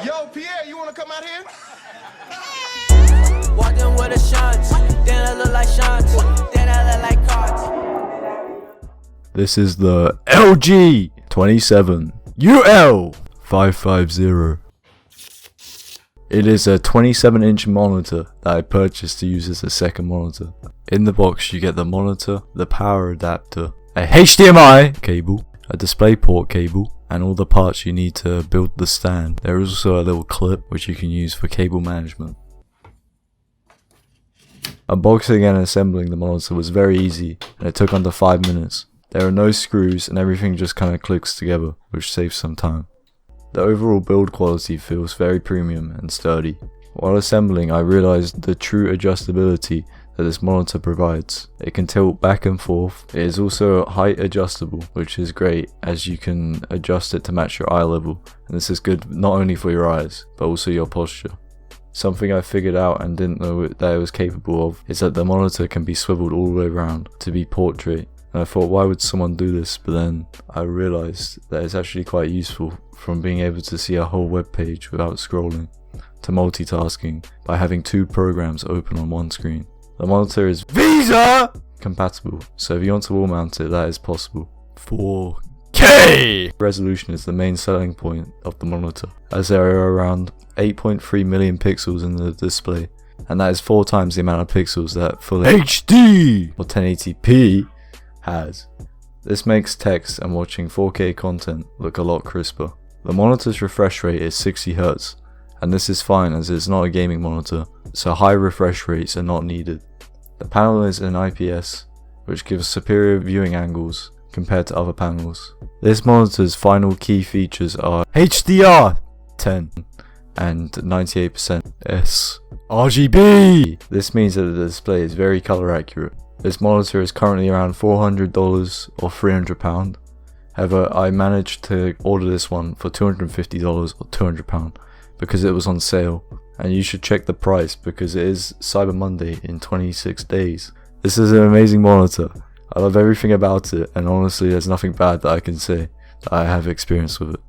Yo, Pierre, you wanna come out here? Walked in with a shunt, then I look like shunt, then I look like cards. This is the LG 27UL550. It is a 27-inch monitor that I purchased to use as a second monitor. In the box you get the monitor, the power adapter, a HDMI cable, a DisplayPort cable, and all the parts you need to build the stand. There is also a little clip which you can use for cable management. Unboxing and assembling the monitor was very easy and it took under 5 minutes. There are no screws and everything just kinda clicks together, which saves some time. The overall build quality feels very premium and sturdy. While assembling, I realized the true adjustability that this monitor provides. It can tilt back and forth. It is also height adjustable, which is great as you can adjust it to match your eye level, and this is good not only for your eyes but also your posture. Something I figured out and didn't know that it was capable of is that the monitor can be swiveled all the way around to be portrait. And I thought, why would someone do this? But then I realized that it's actually quite useful, from being able to see a whole web page without scrolling, to multitasking by having 2 programs open on one screen. The monitor is Visa compatible, so if you want to wall mount it, that is possible. 4K resolution is the main selling point of the monitor, as there are around 8.3 million pixels in the display, and that is 4 times the amount of pixels that Full HD or 1080p has. This makes text and watching 4K content look a lot crisper. The monitor's refresh rate is 60Hz, and this is fine as it's not a gaming monitor, so high refresh rates are not needed. The panel is an IPS, which gives superior viewing angles compared to other panels. This monitor's final key features are HDR 10 and 98% sRGB. This means that the display is very color accurate. This monitor is currently around $400 or £300. However, I managed to order this one for $250 or £200 because it was on sale, and you should check the price because it is Cyber Monday in 26 days. This is an amazing monitor. I love everything about it, and honestly there's nothing bad that I can say that I have experience with it.